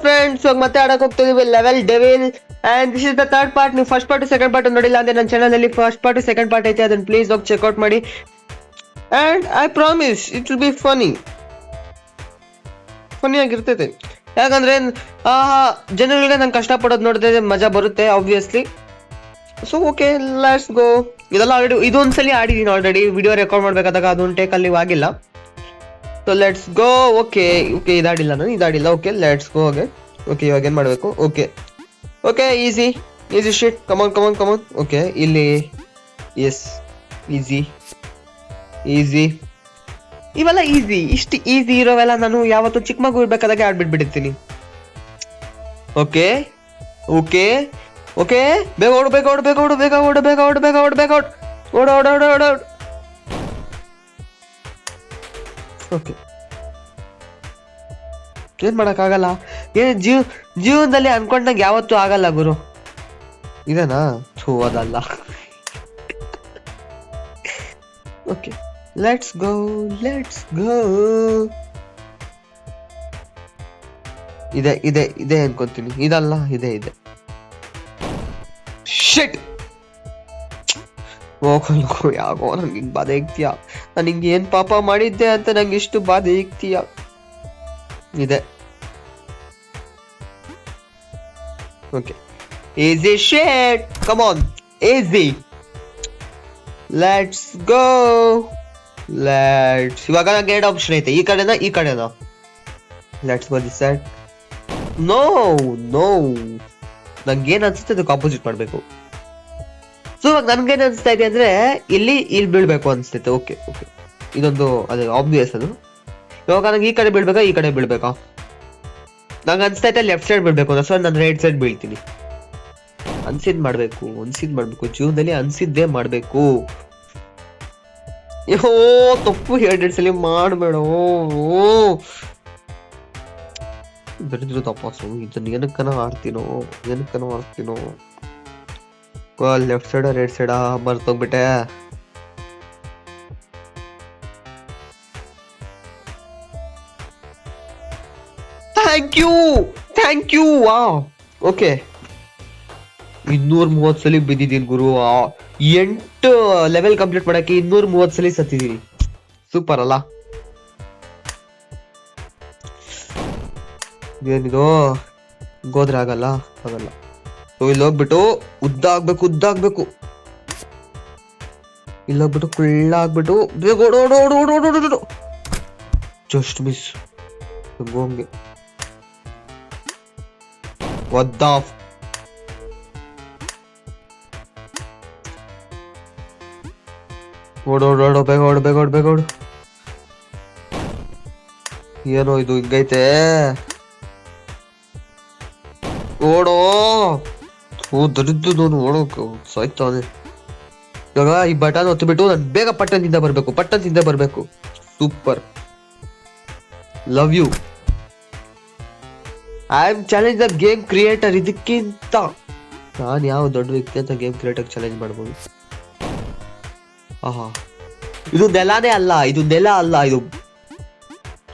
Friends ಇವಾಗ ಮತ್ತೆ ಆಡಕ್ ಹೋಗ್ತಿದೀವಿ level devil and this is the third part. ನೀವು ಫಸ್ಟ್ ಪಾರ್ಟ್ ಸೆಕೆಂಡ್ ಪಾರ್ಟ್ ನೋಡಿಲ್ಲ ಅಂದ್ರೆ ನನ್ನ ಚಾನಲ್ ಅಲ್ಲಿ ಫಸ್ಟ್ ಪಾರ್ಟ್ ಸೆಕೆಂಡ್ ಪಾರ್ಟ್ ಐತೆ, ಅದನ್ನ ಪ್ಲೀಸ್ ಹೋಗಿ ಚೆಕ್ಔಟ್ ಮಾಡಿ. And I promise it will be funny ಆಗಿರ್ತೈತೆ. ಯಾಕಂದ್ರೆ ಜನಗಳಿಗೆ ನಂಗೆ ಕಷ್ಟಪಡೋದು ನೋಡಿದ್ರೆ ಮಜಾ ಬರುತ್ತೆ obviously. So okay let's go. ಇದೆಲ್ಲ ಆಲ್ರೆಡಿ ಇದೊಂದ್ಸಲಿ ಆಡಿದೀನಿ ಆಲ್ರೆಡಿ, ವಿಡಿಯೋ ರೆಕಾರ್ಡ್ ಮಾಡ್ಬೇಕಾದಾಗ ಅದೊಂದು ಟೇಕಲ್ಲಿ ಆಗಿಲ್ಲ. So let's go. ಓಕೆ ಇದಾಡಿಲ್ಲ ನಾನು, ಇದಾಡಿಲ್ಲ. Okay let's go. ಓಕೆ ಇವಾಗ ಏನು ಮಾಡಬೇಕು? Okay easy shit. Come on. Okay ಇಲ್ಲಿ ಎಸ್ ಈಸಿ ಇವೆಲ್ಲ ಇಷ್ಟು ಈಸಿ ಇರೋವೆಲ್ಲ ನಾನು ಯಾವತ್ತು ಚಿಕ್ಕ ಮಗು ಇರ್ಬೇಕಾದಾಗೆ ಆಡ್ಬಿಟ್ಬಿಟ್ಟಿರ್ತೀನಿ. ಓಕೆ ಬೇಗ ಓಡು. ಓಕೆ ಏನ್ ಮಾಡಕ್ಕಾಗಲ್ಲ. ಜೀವನದಲ್ಲಿ ಅನ್ಕೊಂಡಂಗೆ ಯಾವತ್ತೂ ಆಗಲ್ಲ ಗುರು. ಇದೇನಾ? ಅದಲ್ಲ. ಓಕೆ ಲೆಟ್ಸ್ ಗೋ. ಇದೆ ಅನ್ಕೊಂತೀನಿ. ಇದಲ್ಲ, ಇದೆ ಶಿಟ್. ಯಾಕೋ ನಂಗೆ ಹಿಂಗ್ ಬಾಧೆ ಇಕ್ತೀಯ? ನಾನು ಹಿಂಗೆ ಏನ್ ಪಾಪ ಮಾಡಿದ್ದೆ ಅಂತ ನಂಗೆ ಇಷ್ಟು ಬಾಧೆ ಇಕ್ತೀಯ? ಇದೆ. Okay easy shit. Come on easy. Let's go. ಇವಾಗ ನಂಗೆ ಎರಡು ಆಪ್ಷನ್ ಐತೆ, ಈ ಕಡೆನಾ. Let's go this side. No ನಂಗೆ ಏನ್ ಅನ್ಸುತ್ತೆ ಅದಕ್ಕೆ ಆಪೋಸಿಟ್ ಮಾಡ್ಬೇಕು. ಸೊ ಇವಾಗ ನನ್ಗೇನ್ ಅನ್ಸ್ತಾ ಇದೆ ಅಂದ್ರೆ ಇಲ್ಲಿ ಬೀಳ್ಬೇಕು ಅನ್ಸ್ತೈತೆ. ಓಕೆ ಇದೊಂದು ಅದೇ ಆಬ್ವಿಯಸ್ ಅದು. ಇವಾಗ ನಂಗೆ ಈ ಕಡೆ ಬೀಳ್ಬೇಕಾ? ನಂಗೆ ಅನ್ಸ್ತೈತೆ ಲೆಫ್ಟ್ ಸೈಡ್ ಬೀಳ್ಬೇಕು ಅಂತ. ಸೊ ನಾನು ರೈಟ್ ಸೈಡ್ ಬೀಳ್ತೀನಿ. ಅನ್ಸಿದ್ ಮಾಡ್ಬೇಕು. ಜೀವನದಲ್ಲಿ ಅನ್ಸಿದ್ದೇ ಮಾಡ್ಬೇಕು. ತಪ್ಪು 2 ಸಲ ಮಾಡ್ಬೇಡ. ದರಿದ್ರ ತಪಾಸು. ಇದನ್ನ ಏನಕ್ಕನ ಆಡ್ತೀನೋ. ಲೆಫ್ಟ್ ಸೈಡ ರೈಟ್ ಸೈಡಾ ಮರ್ತೋಗ್ಬಿಟ್ಟೆ. Thank you. ಓಕೆ 230 ಸಲ ಬಿದ್ದಿದ್ದೀನಿ ಗುರು. 8 ಲೆವೆಲ್ ಕಂಪ್ಲೀಟ್ ಮಾಡಕ್ಕೆ 230 ಸಲ ಸತ್ತಿದ್ದೀನಿ. ಸೂಪರ್ ಅಲ್ಲ? ಏನಿದು ಗೋದ್ರೆ ಆಗಲ್ಲ. ಸೊ ಇಲ್ಲಿ ಹೋಗ್ಬಿಟ್ಟು ಉದ್ದ ಆಗ್ಬೇಕು. ಇಲ್ಲೋಗ್ಬಿಟ್ಟು ಕುಳ್ಳಾಗ್ಬಿಟ್ಟು ಬೇಗ ಓಡೋಡು. Just miss. ಹಂಗೆ ಓಡೋಡು ಬೇಗ ಓಡು. ಏನೋ ಇದು ಹಿಂಗೈತೆ. ಓಡೋ. ದರಿದ್ದು ಓಡೋಕೆ ಸಾಯ್ತಾನೆ. ಇವಾಗ ಈ ಬಟನ್ ಒತ್ತಿಬಿಟ್ಟು ನಾನು ಬೇಗ ಪಟ್ಟಣದಿಂದ ಬರ್ಬೇಕು. Super. Love you. I am challenge the game creator. ಇದಕ್ಕಿಂತ ನಾನು ಯಾವ ದೊಡ್ಡ ವ್ಯಕ್ತಿ ಅಂತ ಗೇಮ್ ಕ್ರಿಯೇಟರ್ ಚಾಲೆಂಜ್ ಮಾಡ್ಬೋದು. ಇದು ನೆಲನೇ ಅಲ್ಲ, ಇದು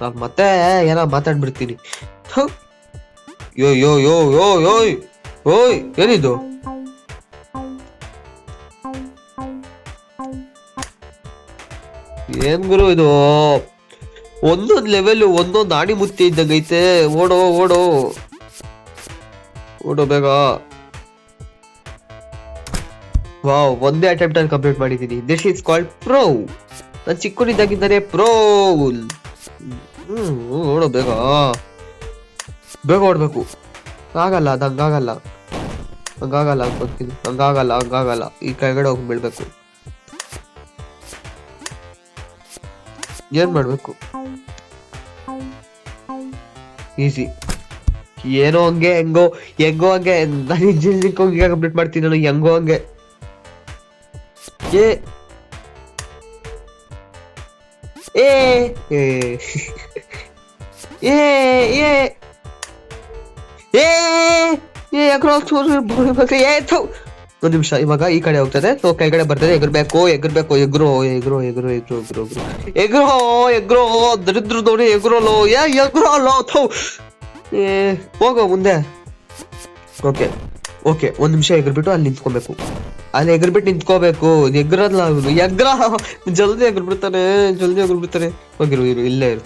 ನಾನು ಮತ್ತೆ ಏನೋ ಮಾತಾಡ್ಬಿಡ್ತೀನಿ. ಓಯ್ ಏನಿದು? ಏನ್ ಗುರು ಇದು? ಒಂದೊಂದ್ ಲೆವೆಲ್ ಒಂದೊಂದು ಆಣಿ ಮುತ್ತಿ ಇದ್ದಂಗೈತೆ. ಓಡೋ ಬೇಗ. ವಾವ್, ಒಂದೇ ಅಟೆಂಪ್ಟ್ ಅಲ್ಲಿ ಕಂಪ್ಲೀಟ್ ಮಾಡಿದ್ದೀನಿ. This is called pro. ನಾನು ಚಿಕ್ಕನಿದ್ದಾಗಿದ್ದಾನೆ ಪ್ರೋ. ಓಡೋ ಬೇಗ ಓಡ್ಬೇಕು. ಆಗಲ್ಲ ಅದು. ಹಂಗಾಗಲ್ಲ ಅನ್ಕೊಂತೀನಿ. ಹಂಗಾಗಲ್ಲ. ಈ ಕೆಳಗಡೆ ಹೋಗಿ ಬೀಳ್ಬೇಕು. ಏನ್ ಮಾಡ್ಬೇಕು? ಈಸಿ. ಏನೋ ಹೆಂಗೋ ಹಂಗೆ ನಾನು ಇಂಜಿನಿಯರಿಂಗ್ ಹೋಗಿ ಕಂಪ್ಲೀಟ್ ಮಾಡ್ತೀನಿ. ನಾನು ಹೆಂಗೋ ಹಂಗೆ. ಒಂದ್ ನಿಮಿಷ. ಇವಾಗ ಈ ಕಡೆ ಹೋಗ್ತದೆ. ಸೊ ಕೆಳಗಡೆ ಬರ್ತದೆ. ಎಗರ್ಬೇಕು. ಎಗ್ರೋ. ದರಿದ್ರ ನೋಡಿ ಎಗ್ರೋಲೋ. ಏ ಹೋಗೋ ಮುಂದೆ. ಓಕೆ ಓಕೆ, ಒಂದ್ ನಿಮಿಷ ಎಗರ್ಬಿಟ್ಟು ಅಲ್ಲಿ ನಿಂತ್ಕೊಬೇಕು. ಅಲ್ಲಿ ಎಗರ್ಬಿಟ್ಟು ನಿಂತ್ಕೋಬೇಕು. ಎಗ್ರಲ್ಲ ಅವನು, ಎಗ್ರ ಜಲ್ದಿ ಎಗರ್ಬಿಡ್ತಾನೆ, ಜಲ್ದಿ ಎಗರ್ಬಿಡ್ತಾನೆ. ಹೋಗಿರು ಇರು, ಇಲ್ಲೇ ಇರು.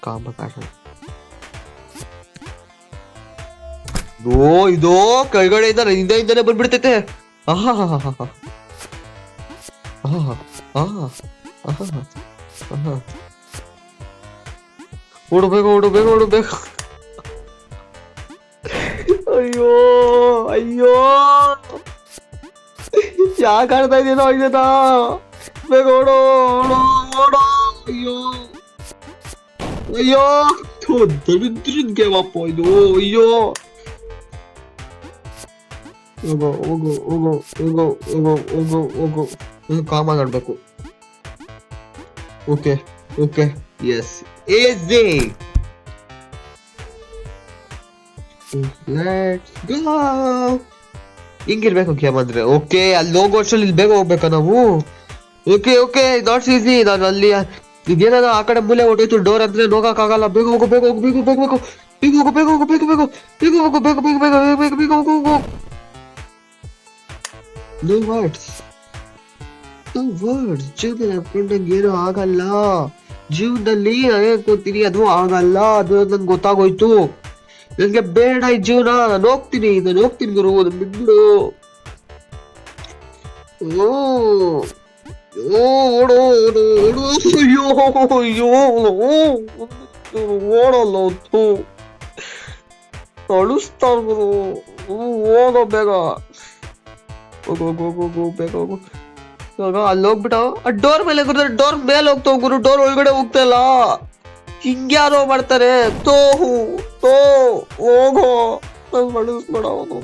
ಕಾಮ ಕಾಣ. ಇದೋ ಕೆಳಗಡೆ ಇದ್ದಾನೆ, ಹಿಂದೆ ಬಂದ್ಬಿಡ್ತೈತೆ. ಆಹಾ ಹಾ ಹಾ ಹಾ ಓಡಬೇಕು ಓಡಬೇಕು ಓಡಬೇಕು. ಅಯ್ಯೋ ಅಯ್ಯೋ, ಯಾಕೆ ಆಡ್ತಾ ಇದೀನೋ ಇದನ್ನ. ಬೇಗ ಓಡೋ ಓಡೋ ಓಡೋ. ಅಯ್ಯೋ ಅಯ್ಯೋ, ದರಿದ್ರದ್ ಗೇಮ್ ಅಪ್ಪ ಇದು. ಅಯ್ಯೋ ಹೋಗೋ ಹೋಗೋ ಹೋಗೋ ಹೋಗೋ ಹೋಗೋ ಹೋಗೋ ಹೋಗೋ. ಕಾಮಾಗಿ ಆಡ್ಬೇಕು. Okay okay, yes easy. Let's go. ಹಿಂಗಿರ್ಬೇಕು ಗೇಮ್ ಅಂದ್ರೆ. ಓಕೆ, ಅಲ್ಲಿ ಹೋಗೋ ಅಷ್ಟರಲ್ಲಿ ಇಲ್ಲಿ ಬೇಗ ಹೋಗ್ಬೇಕಾ ನಾವು? ಓಕೆ ಓಕೆ, ನಾಟ್ಸ್ ಈಸಿ. ನಾನು ಅಲ್ಲಿ ಇದೇನಾದ ಆ ಕಡೆ ಮೂಲೆ ಹೊಟ್ಟೋಯ್ತು ಡೋರ್ ಅಂದ್ರೆ ಹೋಗಕ್ಕಾಗಲ್ಲ. ಬೇಗ ಹೋಗು ಬೇಗ ಹೋಗು ಬೇಗ ಬೇಗ ಹೋಗು ಬೇಗ ಹೋಗು ಬೇಗ ಹೋಗು ಬೇಗ ಬೇಗ ಬೇಗ ಹೋಗು ಬೇಗ ಬೇಗ ಬೇಗ ಬೇಗ ಬೇಗ ಹೋಗು ಹೋಗು. No words, no words. ಜೀವನದಲ್ಲಿ ಅನ್ಕೊಂಡಂಗೆ ಏನೂ ಆಗಲ್ಲ. ಜೀವನದಲ್ಲಿ ನಾನೇ ಅನ್ಕೋತೀನಿ ಅದು ಆಗಲ್ಲ. ಅದು ನನ್ಗೆ ಗೊತ್ತಾಗೋಯ್ತು. ನನ್ಗೆ ಬೇಡ ಈ ಜೀವನ. ನಾನು ಹೋಗ್ತೀನಿ ಗುರು, ಅದನ್ನ ಬಿಟ್ಬಿಡು. ಓಡೋ ಓಡೋ ಓಡೋ. ಅಯ್ಯೋ ಅಯ್ಯೋ, ಓಡಲ್ಲ ಹೊತ್ತು ಅಳಿಸ್ತಾರ ಗುರು. ಹೋಗೋ ಬೇಗ ಹೋಗು ಹೋಗು ಹೋಗು ಬೇಗ ಹೋಗು. ಇವಾಗ ಅಲ್ಲಿ ಹೋಗ್ಬಿಟ್ಟ ಆ ಡೋರ್ ಮೇಲೆ ಗುರು. ಡೋರ್ ಮೇಲೆ ಹೋಗ್ತಾವ ಗುರು, ಡೋರ್ ಒಳಗಡೆ ಹೋಗ್ತಾ ಇಲ್ಲ. ಹಿಂಗ್ಯಾರೋ ಮಾಡ್ತಾರೆ. ತೋ ಹೋಗೋ, ಅಳಿಸ್ಬೇಡ ಅವನು.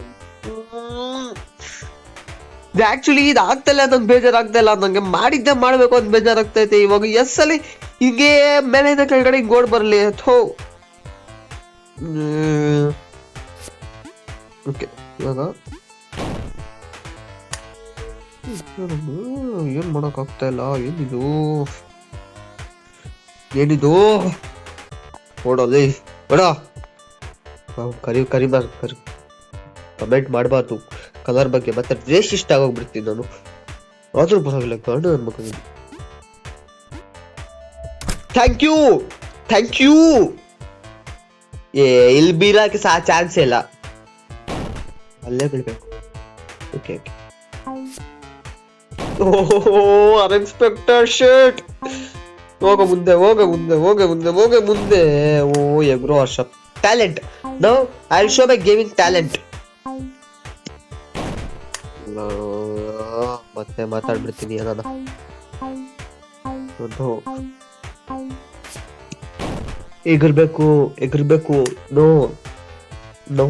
ಆಕ್ಚುಲಿ ಇದು ಆಗ್ತಾ ನಂಗೆ ಬೇಜಾರಾಗ್ತಾ ಇಲ್ಲ. ನಂಗೆ ಮಾಡಿದ್ದೆ ಮಾಡ್ಬೇಕು ಅಂತ ಬೇಜಾರಾಗ್ತೈತೆ ಇವಾಗ. ಎಸ್ ಅಲ್ಲಿ ಹಿಂಗೆ ಮೇಲೆ ಕೆಳಗಡೆ ಹಿಂಗ್ ಓಡ್ ಬರ್ಲಿ. ಥೋ. ಓಕೆ, ಇವಾಗ ಏನ್ ಮಾಡಕ್ ಆಗ್ತಾ ಇಲ್ಲ. ಏನಿದು ಓಡೋಲಿ ಬೇಡ. ಕರಿಬಾರ್ದು, ಕಮೆಂಟ್ ಮಾಡಬಾರ್ದು ಕಲರ್ ಬಗ್ಗೆ. ಮತ್ತೆ ರೇಸ್ ಇಷ್ಟ ಆಗೋಗ್ಬಿಡ್ತೀನಿ ನಾನು. ಆದ್ರೂ ಪರವಾಗಿಲ್ಲ, ಗಂಡು ಅನ್ಬೇಕು. Thank you. ಇಲ್ಲಿ ಬೀಳಕ್ಕೆ ಚಾನ್ಸ್ ಇಲ್ಲ. ಅಲ್ಲೇ ಬೀಳ್ಬೇಕು. Okay okay. Oh, unexpected shit. ಹೋಗ ಮುಂದೆ ಹೋಗ ಮುಂದೆ ಹೋಗ ಮುಂದೆ ಹೋಗ ಮುಂದೆ. ಓ ಎಗ್ರೋ Harsha. Talent. No I will show my gaming talent. ಮತ್ತೆ ಮಾತಾಡ್ಬಿಡ್ತೀನಿ ಏನಾನ. ಎಗರ್ಬೇಕು. No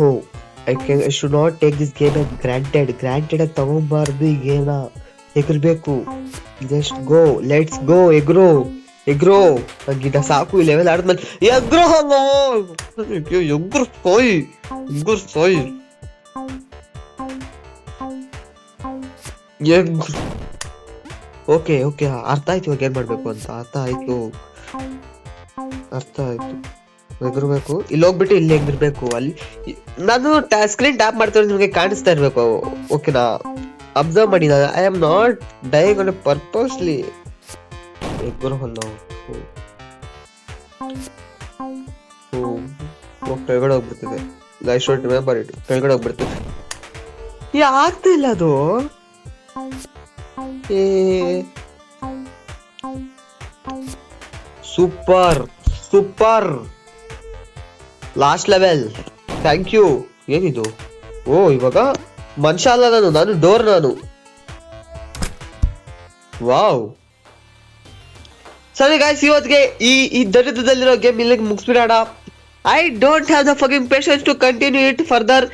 I should not take this game as granted ಆಗಿ ತಗೋಬಾರ್ದು ಈ ಗೇಮ್ನ. ಎಗರ್ಬೇಕು. Just go, let's go. ಎಗ್ರೋ ಗಿಡ ಸಾಕು. ಈ ಲೆವೆಲ್ ಆದ್ಮೇಲೆ ಎಗ್ರೋ ಸೋಯ್. ಓಕೆ ಓಕೆ, ಅರ್ಥ ಆಯ್ತು ಇವಾಗ ಏನ್ ಮಾಡ್ಬೇಕು ಅಂತ. ಅರ್ಥ ಆಯ್ತು. ಎಗರ್ಬೇಕು. ಇಲ್ಲಿ ಹೋಗ್ಬಿಟ್ಟು ಇಲ್ಲಿ ಎಗರ್ಬೇಕು. ಅಲ್ಲಿ ನಾನು ಸ್ಕ್ರೀನ್ ಟ್ಯಾಪ್ ಮಾಡ್ತಿರೋದು ನಿಮಗೆ ಕಾಣಿಸ್ತಾ ಇರ್ಬೇಕು. ಓಕೆನಾ? ಅಬ್ಸರ್ವ್ ಮಾಡಿ. I am not dying on purposely. ಕೆಳಗಡೆ ಹೋಗ್ಬಿಡ್ತದೆ. I should remember it. ಕೆಳಗಡೆ ಹೋಗ್ಬಿಡ್ತದೆ. ಆಗ್ತಾ ಇಲ್ಲ ಅದು. Super last level. Thank you. ಏನಿದು? ಓ, ಇವಾಗ ಮನುಷ್ಯ ಅಲ್ಲ ನಾನು ಡೋರ್. ವಾವ್. ಸರಿ ಗಾಯ್ಸ್, ಇವತ್ತಿಗೆ ಈ ದರಿದ್ರದಲ್ಲಿರೋ ಗೇಮ್ ಇಲ್ಲಿಗೆ ಮುಗಿಸ್ಬಿಡೋಣ. I don't have the fucking patience to continue it further.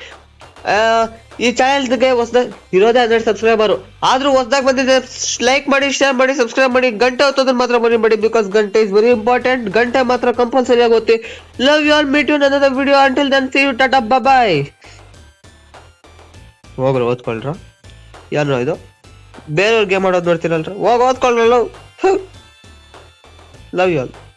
ಈ ಚಾನೆಲ್ಗೆ ಹೊಸದಾಗಿ ಇರೋದೇ 100 ಸಬ್ಸ್ಕ್ರೈಬರು. ಆದ್ರೂ ಹೊಸದಾಗಿ ಬಂದಿದೆ. ಲೈಕ್ ಮಾಡಿ, ಶೇರ್ ಮಾಡಿ, ಸಬ್ಸ್ಕ್ರೈಬ್ ಮಾಡಿ. ಗಂಟೆ ಹೊತ್ತೋದನ್ನ ಮಾತ್ರ ಮರಿಬೇಡಿ, ಬಿಕಾಸ್ ಗಂಟೆ ಇಸ್ ವೆರಿ ಇಂಪಾರ್ಟೆಂಟ್. ಗಂಟೆ ಮಾತ್ರ ಕಂಪಲ್ಸರಿ ಆಗುತ್ತೆ. Love you all. Meet you in another video. Until then, see you. Tata, bye. ಹೋಗ್ರ ಓದ್ಕೊಳ್ರ. ಯಾರು ಇದು ಬೇರೆಯವ್ರ ಗೇಮ್ ಆಡೋದು ನೋಡ್ತೀರಲ್ರ? ಹೋಗಿ ಓದ್ಕೊಳ್ರಲ್ಲ. Love you all.